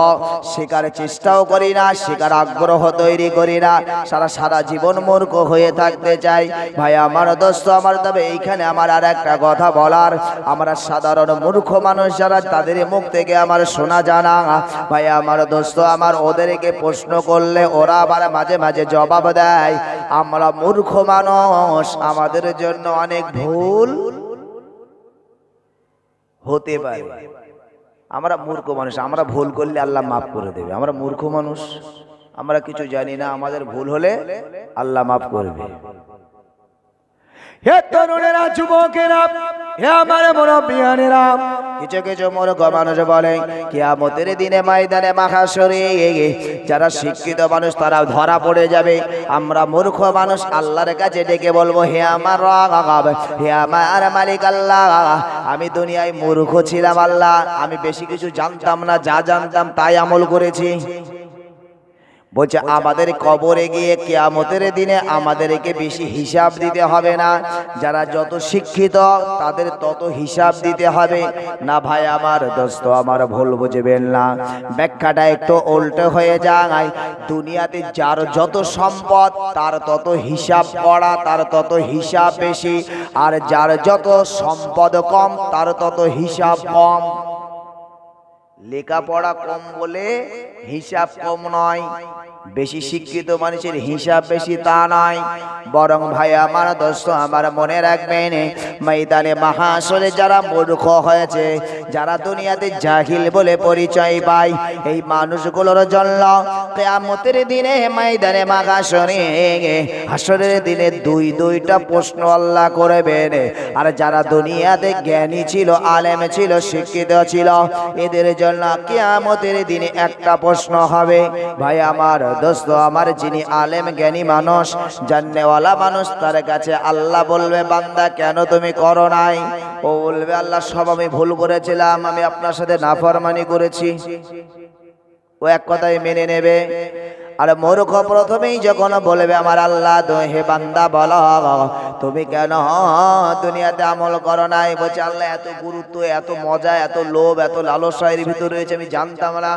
শেখার চেষ্টাও করি না, শেখার আগ্রহ তৈরি করি না, সারা জীবন মূর্খ হয়ে থাকতে চাই। ভাই আমার দোস্ত আমার, তবে এইখানে আমার আর একটা কথা বলার, আমরা সাধারণ মূর্খ মানুষ যারা, তাদের মুখ থেকে আমার শোনা জানা, ভাই আমার দোস্ত আমার, ওদেরকে প্রশ্ন করলে ওরা আবার মাঝে মাঝে জবাব দেয় আমরা মূর্খ মানুষ, আমাদের জন্য অনেক ভুল হতে পারে। আমরা মূর্খ মানুষ, আমরা ভুল করলে আল্লাহ মাফ করে দেবে। আমরা মূর্খ মানুষ, আমরা কিছু জানি না, আমাদের ভুল হলে আল্লাহ মাফ করবে। হে তরুণেরা, যুবকেরা, হে আমার মুরব্বিয়ানেরা, কিছু কিছু মূর্খ মানুষ বলে কিয়ামতের দিনে ময়দানে মাহশরে যারা শিক্ষিত মানুষ তারা ধরা পড়ে যাবে। আমরা মূর্খ মানুষ আল্লাহর কাছে ডেকে বলবো হে আমার রব, হে আমার মালিক আল্লাহ, আমি দুনিয়ায় মূর্খ ছিলাম আল্লাহ, আমি বেশি কিছু জানতাম না, যা জানতাম তাই আমল করেছি। বলছে আমাদের কবরে গিয়ে কিয়ামতের দিনে আমাদেরকে বেশি হিসাব দিতে হবে না, যারা যত শিক্ষিত তাদের তত হিসাব দিতে হবে না। ভাই আমার দোস্ত আমার, ভুল বুঝবেন না, ব্যাখ্যাটা একটু উল্টো হয়ে যায়। দুনিয়াতে যার যত সম্পদ তার তত হিসাব করা, তার তত হিসাব বেশি, আর যার যত সম্পদ কম তার তত হিসাব কম। লেখাপড়া কম বলে হিসাব কম নয়, বেশি শিক্ষিত মানুষের হিসাব বেশি তা নয়, বরং ভাই আমার দোস্ত আমার মনে রাখবেন, ময়দানে মাহশরে যারা মূর্খ হয়েছে, যারা দুনিয়াতে জাহিল বলে পরিচয় পায়, এই মানুষগুলোর জন্য কিয়ামতের দিনে ময়দানে মাহশরে হাসরের দিনে দুইটা প্রশ্ন আল্লাহ করবেন। আর যারা দুনিয়াতে জ্ঞানী ছিল, আলেম ছিল, শিক্ষিত ছিল, এদের জন্য কিয়ামতের দিনে একটা প্রশ্ন হবে। ভাই আমার দোস্ত আমার, যিনি আলেম জ্ঞানী মানুষ, জাননেওয়ালা মানুষ, তার কাছে আল্লাহ বলবে বান্দা কেন তুমি করো নাই? ও বলবে আল্লাহ সব আমি ভুল করেছিলাম, আমি আপনার সাথে নাফরমানি করেছি। ও এক কথায় মেনে নেবে। আর মূর্খ প্রথমেই যখন বলবে আমার আল্লাহ, হে বান্দা বলো তুমি কেন দুনিয়াতে আমল করো নাই? বলছে আল্লাহ এত গুরুত্ব, এত মজা, এত লোভ, এত লালসা এর ভিতরে রয়েছে, আমি জানতাম না।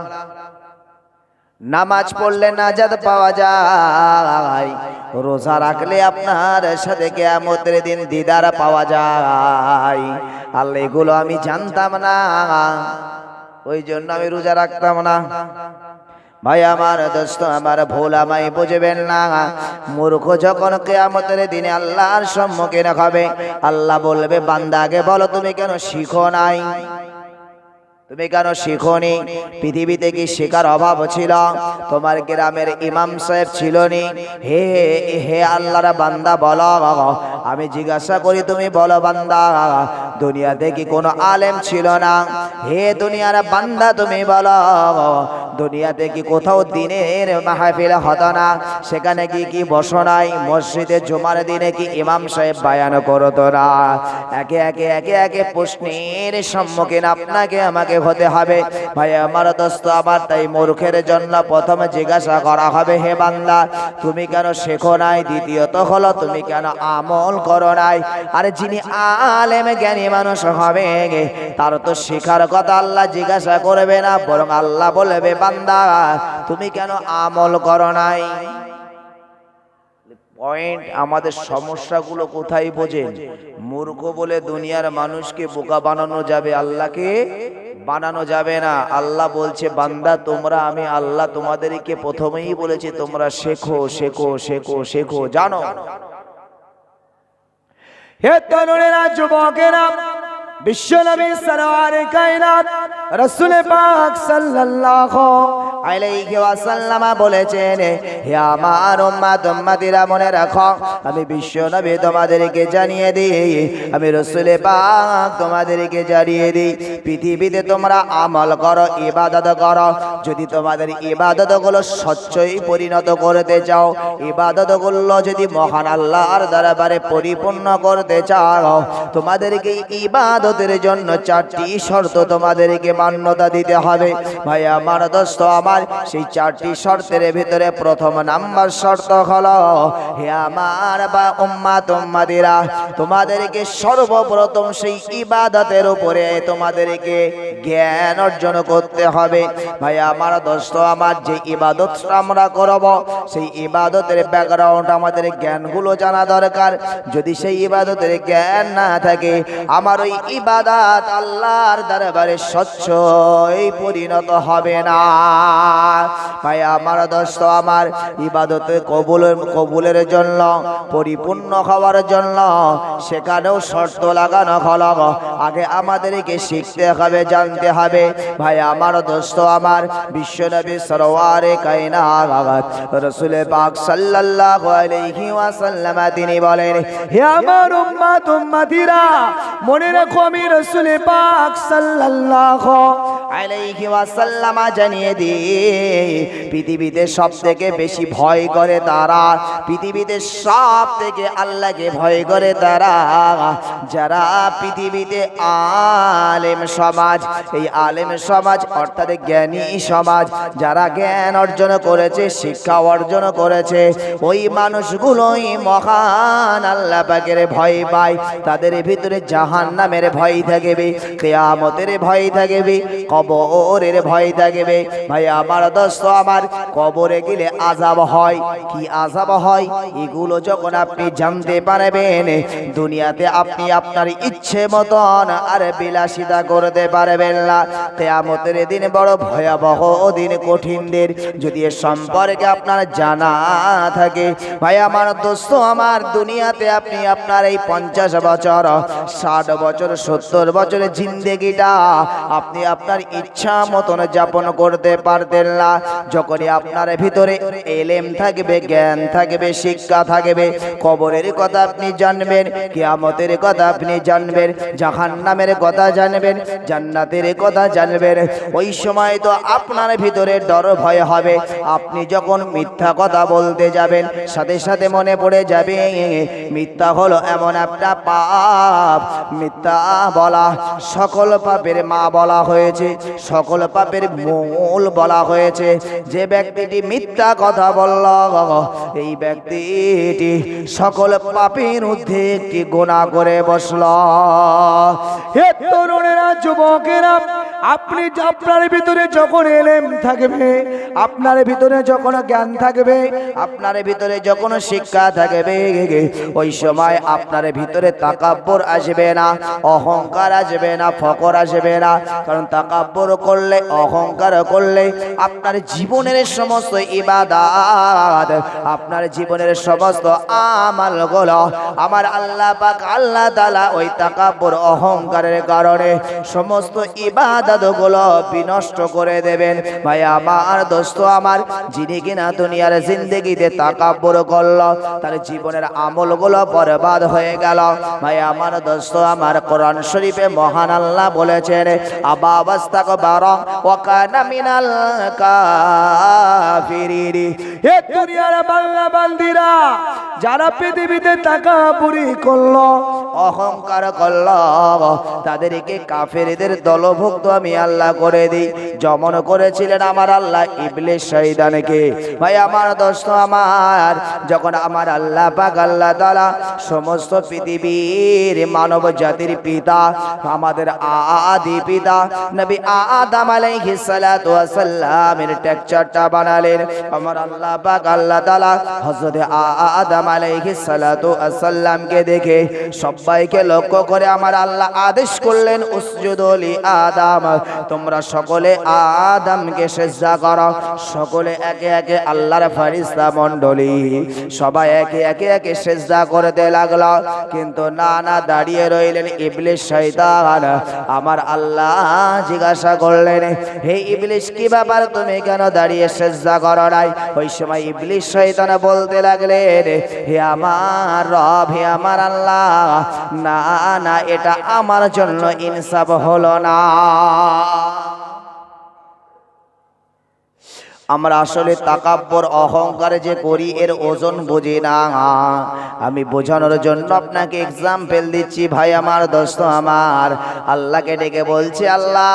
নামাজ পড়লে নাজাত পাওয়া যায়, রোজা রাখলে আপনার সাথে কিয়ামতের দিন দিদার পাওয়া যায়। আল্লাহ এগুলো আমি জানতাম না, ওই জন্য আমি রোজা রাখতাম না। ভাই আমার দোস্ত আমার, ভুল আমায় বুঝবেন না। মূর্খ যখন কিয়ামতের দিনে আল্লাহর সম্মুখীন হবে, আল্লাহ বলবে বান্দা আগে বলো তুমি কেন শিখো নাই? তুমি কেন শিখোনি? পৃথিবীতে কি শেখার অভাব ছিল? তোমার গ্রামের ইমাম সাহেব ছিল নি? হে হে আল্লাহর বান্দা বলো, আমি জিজ্ঞাসা করি তুমি বলো বান্দা, দুনিয়াতে কি কোনো আলেম ছিল না? হে দুনিয়ার বান্দা তুমি বলো, দুনিয়াতে কি কোথাও দিনের মাহফিল হতো না? সেখানে কি বসো নাই? মসজিদে জুমার দিনে কি ইমাম সাহেব বায়ান করতো না? একে একে একে একে প্রশ্নের সম্মুখীন আপনাকে আমাকে হতে হবে ভাই আমার দোস্ত আমার। তাই মূর্খের জন্য প্রথমে জিজ্ঞাসা করা হবে, হে বান্দা তুমি কেন শেখো নাই? দ্বিতীয়ত হলো তুমি কেন আমল করো নাই? আর যিনি আলেম জ্ঞানী মানুষ হবে তার তো শেখার কথা আল্লাহ জিজ্ঞাসা করবে না, বরং আল্লাহ বলবে বান্দা তুমি কেন আমল করো নাই? পয়েন্ট, আমাদের সমস্যাগুলো কোথায় বোঝেন? মূর্খ বলে দুনিয়ার মানুষকে বোকা বানানো যাবে, আল্লাহকে বানানো যাবে না। আল্লাহ বলছে বান্দা তোমরা, আমি আল্লাহ তোমাদেরকে প্রথমেই বলেছি তোমরা শেখো শেখো শেখো শেখো জানো। হে তরুণেরা, যুবকেরা, বিশ্বনবী সরওয়ারে কায়নাত রাসূল পাক সাল্লাল্লাহু আলাইহি ওয়াসাল্লাম বলেছেন, হে আমার উম্মত উম্মতিরা মনে রাখো, আমি বিশ্বনবী তোমাদেরকে জানিয়ে দিই, আমি রাসূল পাক তোমাদেরকে জানিয়ে দিই, পৃথিবীতে তোমরা আমল করো, ইবাদত করো। যদি তোমাদের ইবাদতগুলো স্বচ্ছই পরিণত করতে চাও, ইবাদতগুলো যদি মহান আল্লাহর দরবারে পরিপূর্ণ করতে চাও, তোমাদেরকে ইবাদতের জন্য চারটি শর্ত তোমাদেরকে মান্যতা দিতে হবে। ভাই আমার দোস্ত আমার, সেই চারটি শর্তের ভিতরে প্রথম নাম্বার শর্ত হলো, হে আমার বা উম্মত উম্মতিরা, তোমাদেরকে সর্বপ্রথম সেই ইবাদতের উপরে তোমাদেরকে জ্ঞান অর্জন করতে হবে। ভাই আমার দোস্ত আমার, যে ইবাদত আমরা করব সেই ইবাদতের ব্যাকগ্রাউন্ড আমাদের জ্ঞানগুলো জানা দরকার। যদি সেই ইবাদতের জ্ঞান না থাকে, আমার ওই ইবাদত আল্লাহর দরবারে স্বচ্ছই পরিণত হবে না। ভাই আমার দোস্ত আমার, ইবাদতে কবুলের জন্য, পরিপূর্ণ হওয়ার জন্য সেখানেও শর্ত লাগানো হলো। আগে আমাদেরকে শিখতে হবে, জানতে হবে। ভাই আমার দোস্ত আমার, বিশ্বনবী সরওয়ারে কায়নাত রাসূল পাক সাল্লাল্লাহু আলাইহি ওয়াসাল্লাম তিনি বলেন, হে আমার উম্মত উম্মতিরা মনে রাখো, আমি রাসূল পাক সাল্লাল্লাহু আলাইহি ওয়াসাল্লাম জানিয়ে দিই, পৃথিবীতে সবথেকে বেশি ভয় করে তারা, পৃথিবীতে সবথেকে আল্লাহকে ভয় করে তারা, যারা পৃথিবীতে আলেম সমাজ, এই আলেম সমাজ অর্থাৎ জ্ঞানী সমাজ, যারা জ্ঞান অর্জন করেছে, শিক্ষা অর্জন করেছে, ওই মানুষগুলোই মহান আল্লাহ পাকের ভয় পায়। তাদের ভিতরে জাহান্নামের ভয় থাকবে, কিয়ামতের ভয় থাকবে, কবরের ভয় থাকবে। ভাই আমার দোস্ত আমার, কবরে গেলে আযাব হয়। কি আযাব হয়? এগুলো যখন আপনি জানতে পারবেন, দুনিয়াতে আপনি আপনার ইচ্ছে মতন আর বিলাসিতা করতে পারবেন না। কিয়ামতের দিন বড় ভয়াবহ দিন, কঠিন দিন। যদি এ সম্পর্কে আপনার জানা থাকে, ভাই আমার দোস্ত আমার, দুনিয়াতে আপনি আপনার এই 50 বছর, 60 বছর, 70 বছরের জিন্দেগিটা আপনি আপনার ইচ্ছা মতন যাপন করতে পারতেন না। যখনই আপনার ভিতরে এলেম থাকবে, জ্ঞান থাকবে, শিক্ষা থাকবে, কবরের কথা আপনি জানবেন, কিয়ামতের কথা আপনি জানবেন, জাহান্নামের কথা জানবেন, জান্নাতের কথা জানবেন, ওই সময় তো আপনার ভিতরে ডর ভয় হবে। আপনি যখন মিথ্যা কথা বলতে যাবেন, সাথে সাথে মনে পড়ে যাবে মিথ্যা হলো এমন একটা পাপ, মিথ্যা বলা সকল পাপের মা বলা হয়েছে, সকল পাপের মূল বলা হয়েছে। যে ব্যক্তিটি মিথ্যা কথা বলল, এই ব্যক্তিটি সকল পাপের ঊর্ধ্বে একটি গুনাহ করে বসল। হে তরুণেরা, যুবকেরা, আপনি আপনার ভিতরে যখন এলেম থাকবে, আপনার ভিতরে যখন জ্ঞান থাকবে, আপনার ভিতরে যখন শিক্ষা থাকবে, ওই সময় আপনার ভিতরে তাকাব্বুর আসবে না, অহংকার আসবে না, ফকর আসবে না। কারণ তাকাব্বুর তাকাব্বুর করলে, অহংকার করলে আপনার জীবনের সমস্ত ইবাদত, আপনার জীবনের সমস্ত আমালগুলো আমার আল্লাহ পাক আল্লাহ তাআলা ওই তাকাব্বুর অহংকারের কারণে সমস্ত ইবাদতগুলো বিনষ্ট করে দেবেন। ভাই আমার দোস্ত আমার, যিনি কিনা দুনিয়ার জিন্দেগিতে তাকাব্বুর করলো তার জীবনের আমলগুলো বরবাদ হয়ে গেল। ভাই আমার দোস্ত আমার, কোরআন শরীফে মহান আল্লাহ বলেছেন আবা ওয়াস্তাকবারা ওয়া কানা মিনাল কাফিরিন। হে দুনিয়ার বান্দা বান্দিরা, যারা পৃথিবীতে তাকাবুরি করলো, অহংকার করলো, তাদেরকে কাফেরদের দলভুক্ত আমি আল্লাহ করে দিই, যেমন করেছিলেন আমার আল্লাহ ইবলিস শয়তানকে। ভাই আমার দোস্ত আমার, যখন আমার আল্লাহ পাক আল্লাহ তাআলা সমস্ত পৃথিবীর মানব জাতির পিতা, আমাদের আদি পিতা নবী আদম আলাইহিস সালাতু ওয়াস সালামের টেকচারটা বানালেন, আমার আল্লাহ পাক আল্লাহ তাআলা হযরত আদম আলাইহিস সালাতু ওয়াস সালামকে দেখে সবাইকে লক্ষ্য করে আমার আল্লাহ আদেশ করলেন উসজুদু লি আদম, তোমরা সকলে আদমকে সিজদা করো। সকলে একে একে আল্লাহর ফেরেশতা মণ্ডলী সবাই একে সিজদা করতে লাগলো, কিন্তু না দাঁড়িয়ে রইলেন ইবলিস শয়তান। আমার আল্লাহ জিজ্ঞাসা করলেন, হে ইবলিস, কি ব্যাপার, তুমি কেন দাঁড়িয়ে সিজদা করো নাই? ওই সময় ইবলিস শয়তান বলতে লাগলেন, হে আমার রব, হে আমার আল্লাহ, না এটা আমার জন্য ইনসাফ হলো না। আমরা আসলে তাকাব্বুর অহংকার যে করি এর ওজন বুঝি না। আমি বোঝানোর জন্য আপনাকে এক্সাম্পল দিচ্ছি। ভাই আমার দোস্ত আমার, আল্লাহকে ডেকে বলছি, আল্লাহ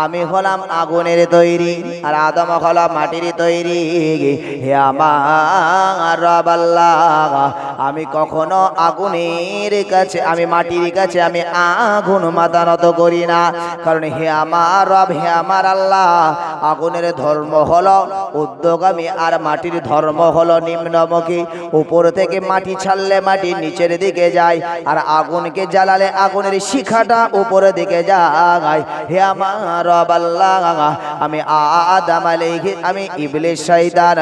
আমি হলাম আগুনের তৈরি আর আদম হলো মাটির তৈরি। হে আমার রব আল্লাহ, আমি কখনো আগুনের কাছে, আমি মাটির কাছে আমি আগুন মাথা নত করি না, কারণ হে আমার রব, হে আমার আল্লাহ, আগুনের ধর্ম হলো উদ্যোগামী আর মাটির ধর্ম হলো নিম্নমুখী। উপর থেকে মাটি ছাড়লে মাটি নিচের দিকে যায়, আর আগুনকে জ্বালালে আগুনের শিখাটা উপরের দিকে যায়। হে আমার রব আল্লাহ, আমি আদম আলাইহিস, আমি ইবলিস শয়তান,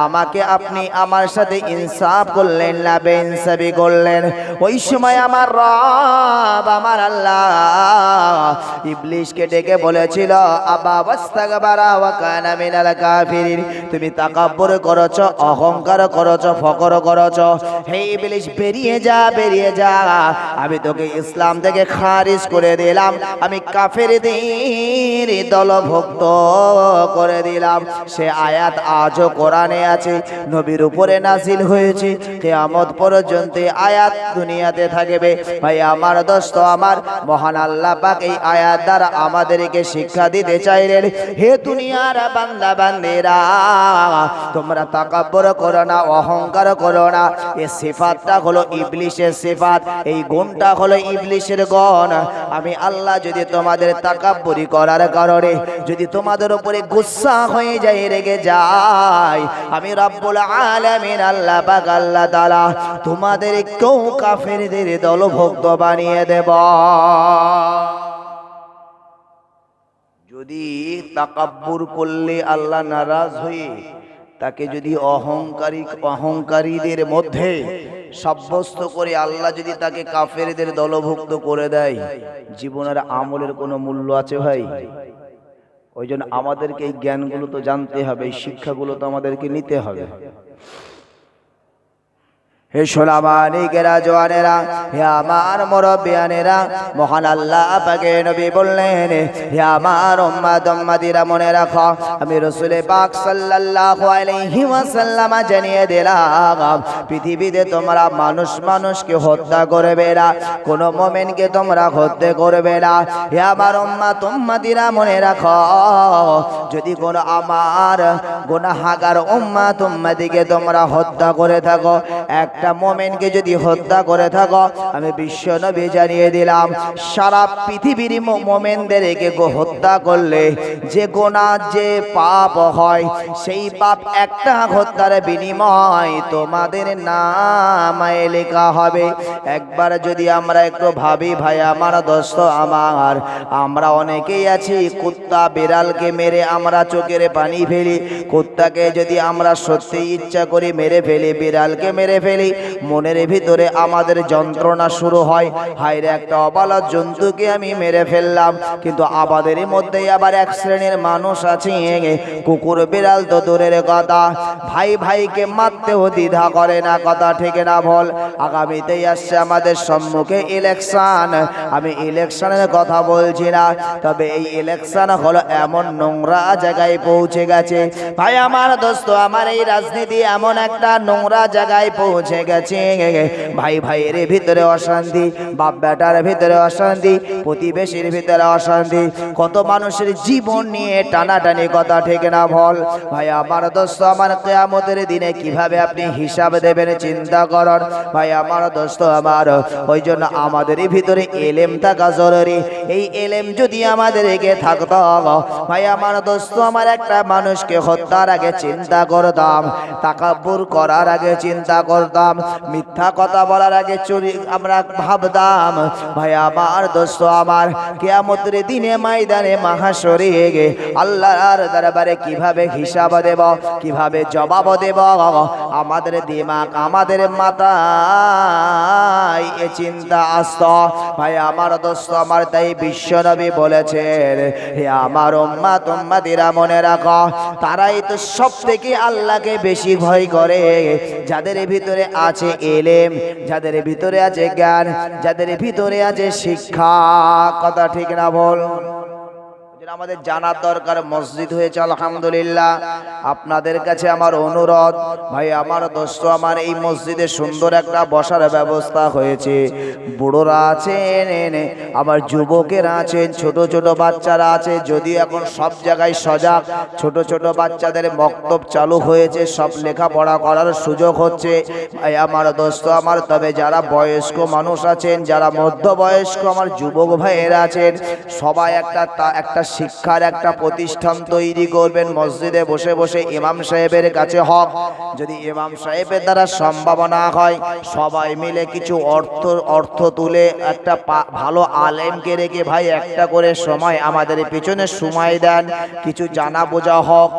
আমাকে আপনি আমার সাথে ইনসাফ করলেন না, বেইনসাফি করলেন। ওই সময় আমার রব আমার আল্লাহ ইবলিসকে ডেকে বলেছিল, আবা ওয়াস্তাকবারা ওয়া কানা মিনাল কাফিরিন, তুমি তাকাব্বুর করেছো, অহংকার করেছো, ফকর করেছো। হে ইবলিস, বেরিয়ে যা, বেরিয়ে যা, আমি তোকে ইসলাম থেকে খারিজ করে দিলাম, আমি কাফেরদের দলভুক্ত করে দিলাম। সে আয়াত আজও কোরআনে আছে, নবীর উপরে নাজিল হয়েছে, কিয়ামত পর্যন্ত আয়াত দুনিয়াতে থাকবে। ভাই আমার দোস্ত আমার, মহান আল্লাহ পাক এই আয়াত দ্বারা আমাদেরকে শিক্ষা দিতে চাইলেন, হে দুনিয়ার বান্দা বান্দিরা, তোমরা তাকাব্বুর করো না, অহংকার করো না। এই সিফাতটা হলো ইবলিসের সিফাত, এই গুণটা হলো ইবলিসের গুণ। আমি আল্লাহ যদি তোমাদের তাকাব্বুরি করার কারণে যদি তোমাদের উপরে গুসা হয়ে যায়, রেগে যায়, আমি রব্বুল আলামিন আল্লাহ পাক আল্লাহ তাআলা তোমাদের কেউ কাফেরদের দলভুক্ত বানিয়ে দেব। যদি তাকাব্বুর করলে আল্লাহ নারাজ হয়ে তাকে যদি অহংকারীদের মধ্যে সাব্যস্ত করে আল্লাহ যদি তাকে কাফেরদের দলভুক্ত করে দেয়, জীবনের আমলের কোনো মূল্য আছে ভাই? ওই জন্য আমাদেরকে এই জ্ঞানগুলো তো জানতে হবে, এই শিক্ষাগুলো তো আমাদেরকে নিতে হবে। হে সোনামানিকেরা, জওয়ানেরা, হে আমার মুরব্বিয়ানেরা, মহান আল্লাহ পাকের নবী বললেন, হে আমার উম্মত উম্মতিরা, মনে রাখো, আমি রাসূল পাক সাল্লাল্লাহু আলাইহি ওয়াসাল্লাম জানিয়ে দিলাম, পৃথিবীতে তোমরা মানুষকে হত্যা করবে না, কোন মুমিনকে তোমরা হত্যা করবে না। হে আমার উম্মত উম্মতিরা, মনে রাখো, যদি কোন আমার গুনাহগার উম্মত উম্মতিকে তোমরা হত্যা করে থাকো, একটা একটা মোমেনকে যদি হত্যা করে থাকো, আমি বিশ্ব নবী জানিয়ে দিলাম সারা পৃথিবীর মোমেনদেরকে হত্যা করলে যে গুনাহ যে পাপ হয়, সেই পাপ একটা হত্যার বিনিময় তোমাদের নামায় লেখা হবে। একবার যদি আমরা একটু ভাবি ভাই আমার দোস্ত আমার, আমরা অনেকেই আছি কুত্তা বিড়ালকে মেরে আমরা চোখের পানি ফেলি। কুত্তাকে যদি আমরা সত্যি ইচ্ছা করি মেরে ফেলি, বিড়ালকে মেরে ফেলি, মনের ভিতরে আমাদের যন্ত্রণা শুরু হয়, হায়রে একটা অবলা জন্তুকে আমি মেরে ফেললাম। কিন্তু আমাদের মধ্যেই আবার এক শ্রেণীর মানুষ আছে, কুকুর বিড়াল তো দূরের কথা, ভাই ভাইকে মারতেও দ্বিধা করে না। কথা ঠিক না বল? আগামীতেই আসছে আমাদের সম্মুখে ইলেকশন। আমি ইলেকশনের কথা বলছি না, তবে এই ইলেকশন হলো এমন নোংরা জায়গায় পৌঁছে গেছে ভাই আমার দোস্ত আমার, এই রাজনীতি এমন একটা নোংরা জায়গায় পৌঁছে গেছে, ভাই ভাইয়ের ভিতরে অশান্তি, বাপ বেটার ভিতরে অশান্তি, প্রতিবেশীর ভিতরে অশান্তি, কত মানুষের জীবন নিয়ে টানাটানি। কথা ঠিক না বল? ভাই আমার দোস্ত আমার, কিয়ামতের দিনে কিভাবে আপনি হিসাব দেবেন চিন্তা করুন ভাই আমার দোস্ত আমার। ওই জন্য আমাদের ভিতরে এলেম থাকা জরুরি। এই এলেম যদি আমাদেরকে থাকতো ভাই আমার দোস্ত আমার, একটা মানুষকে হত্যার আগে চিন্তা করতাম, তাকাব্বুর করার আগে চিন্তা করতাম, মিথ্যা কথা বলার আগে চুরি আমরা ভাবতাম ভাই আমার দোস্ত আমার, কিয়ামতের দিনে ময়দানে মাহশরে আল্লাহর দরবারে কিভাবে হিসাব দেব, কিভাবে জবাব দেব, আমাদের দিমাগ আমাদের মাথায় এ চিন্তা আসত ভাই আমার দোস্ত আমার। তাই বিশ্বনবী বলেছেন, হে আমার উম্মত উম্মতিরা মনে রাখো, তারাই তো সব থেকে আল্লাহকে বেশি ভয় করে যাদের ভিতরে আছে এলেম, যাদের ভিতরে আছে জ্ঞান, যাদের ভিতরে আছে শিক্ষা। কথা ঠিক না বল? আমাদের জানার দরকার। মসজিদ হয়েছে আলহামদুলিল্লাহ। আপনাদের কাছে আমার অনুরোধ ভাই আমার দোস্ত আমার, এই মসজিদে সুন্দর একটা বসার ব্যবস্থা হয়েছে। বুড়োরা আছেন, আমার যুবকেরা আছেন, ছোট ছোট বাচ্চারা আছে। যদি এখন সব জায়গায় সজাগ, ছোট ছোট বাচ্চাদের মক্তব চালু হয়েছে, সব লেখাপড়া করার সুযোগ হচ্ছে ভাই আমার দোস্ত আমার। তবে যারা বয়স্ক মানুষ আছেন, যারা মধ্যবয়স্ক আমার যুবক ভাইয়েরা আছেন, সবাই একটা শিক্ষার একটা প্রতিষ্ঠান তৈরি করবেন মসজিদে বসে বসে ইমাম সাহেবের কাছে হক। যদি ইমাম সাহেবের দ্বারা সম্ভব না হয়, সবাই মিলে কিছু অর্থ তুলে একটা ভালো আলেমকে রেখে ভাই একটা করে সময় আমাদের পিছনে সময় দেন, কিছু জানা বোঝা হক।